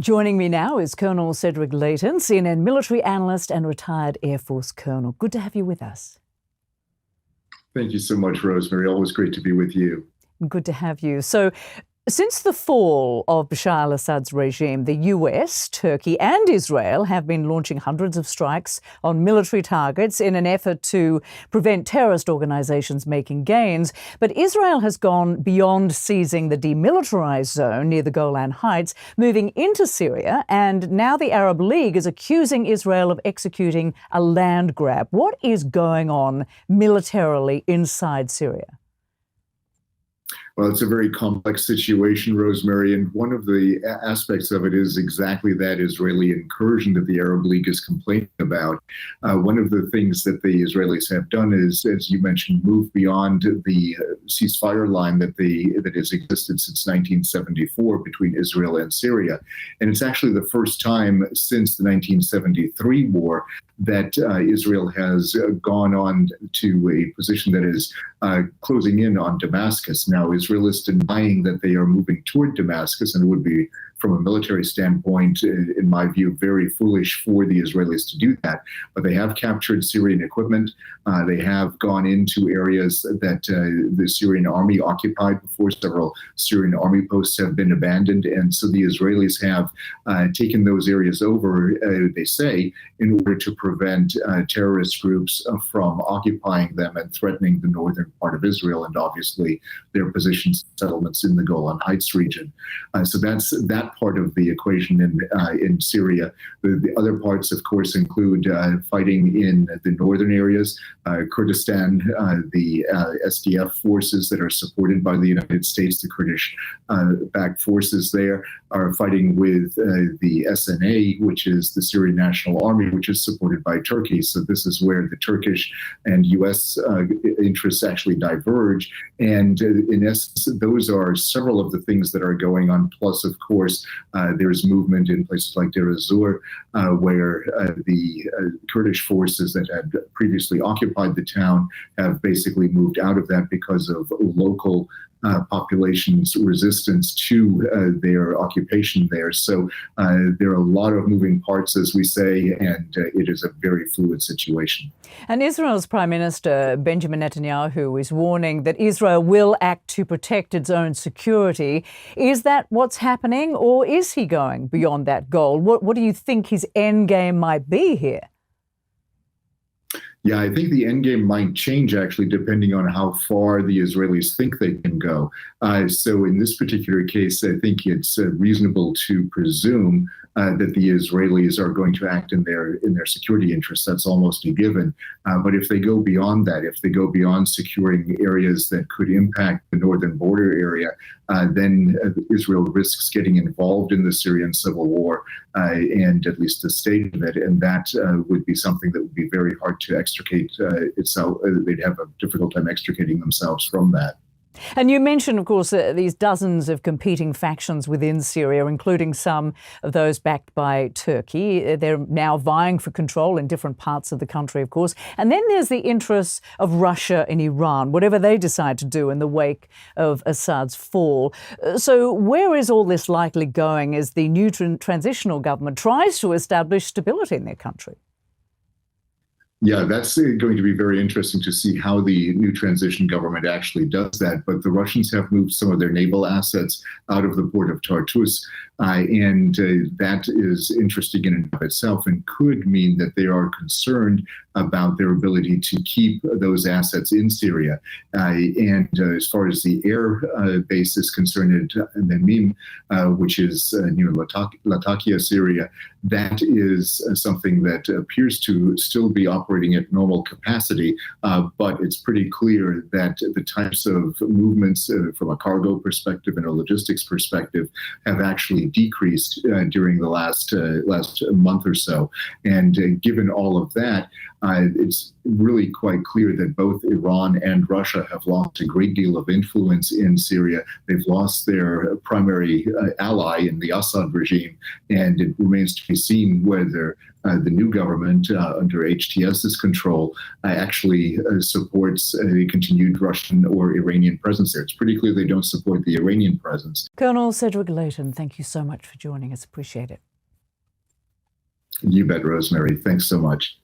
Joining me now is Colonel Cedric Layton, CNN military analyst and retired Air Force colonel. Good to have you with us. Thank you so much, Rosemary. Always great to be with you. Good to have you. So, since the fall of Bashar al-Assad's regime, the US, Turkey and Israel have been launching hundreds of strikes on military targets in an effort to prevent terrorist organisations making gains. But Israel has gone beyond seizing the demilitarised zone near the Golan Heights, moving into Syria, and now the Arab League is accusing Israel of executing a land grab. What is going on militarily inside Syria? Well, it's a very complex situation, Rosemary, and one of the aspects of it is exactly that Israeli incursion that the Arab League is complaining about. One of the things that the Israelis have done is, as you mentioned, move beyond the ceasefire line that has existed since 1974 between Israel and Syria. And it's actually the first time since the 1973 war that Israel has gone on to a position that is closing in on Damascus. Now, Israel is denying that they are moving toward Damascus, and it would be, from a military standpoint, in my view, very foolish for the Israelis to do that. But they have captured Syrian equipment. They have gone into areas that the Syrian army occupied before. Several Syrian army posts have been abandoned. And so the Israelis have taken those areas over, they say, in order to prevent terrorist groups from occupying them and threatening the northern part of Israel and obviously their positions, settlements in the Golan Heights region. So that's that part of the equation in Syria. The other parts, of course, include fighting in the northern areas, Kurdistan, the SDF forces that are supported by the United States, the Kurdish-backed forces there, are fighting with the SNA, which is the Syrian National Army, which is supported by Turkey. So this is where the Turkish and U.S. interests actually diverge. And in essence, those are several of the things that are going on. Plus, of course, there's movement in places like Deir ez-Zor, where the Kurdish forces that had previously occupied the town have basically moved out of that because of local population's resistance to their occupation there. So there are a lot of moving parts, as we say, and it is a very fluid situation. And Israel's Prime Minister Benjamin Netanyahu is warning that Israel will act to protect its own security. Is that what's happening, or is he going beyond that goal? What do you think his end game might be here? Yeah, I think the end game might change, actually, depending on how far the Israelis think they can go. So in this particular case, I think it's reasonable to presume that the Israelis are going to act in their security interests. That's almost a given. But if they go beyond that, if they go beyond securing areas that could impact the northern border area, then Israel risks getting involved in the Syrian civil war and at least the state of it. And that would be something that would be very hard to extricate itself. They'd have a difficult time extricating themselves from that. And you mentioned, of course, these dozens of competing factions within Syria, including some of those backed by Turkey. They're now vying for control in different parts of the country, of course. And then there's the interests of Russia and Iran, whatever they decide to do in the wake of Assad's fall. So where is all this likely going as the new transitional government tries to establish stability in their country? Yeah, that's going to be very interesting to see how the new transition government actually does that. But the Russians have moved some of their naval assets out of the port of Tartus, and that is interesting in and of itself and could mean that they are concerned about their ability to keep those assets in Syria. And as far as the air base is concerned in Memim, which is near Latakia, Syria, that is something that appears to still be operating at normal capacity, but it's pretty clear that the types of movements from a cargo perspective and a logistics perspective have actually decreased during the last month or so. And given all of that, it's really quite clear that both Iran and Russia have lost a great deal of influence in Syria. They've lost their primary ally in the Assad regime, and it remains to be seen whether the new government under HTS's control actually supports a continued Russian or Iranian presence there. It's pretty clear they don't support the Iranian presence. Colonel Cedric Layton, thank you so much for joining us. Appreciate it. You bet, Rosemary. Thanks so much.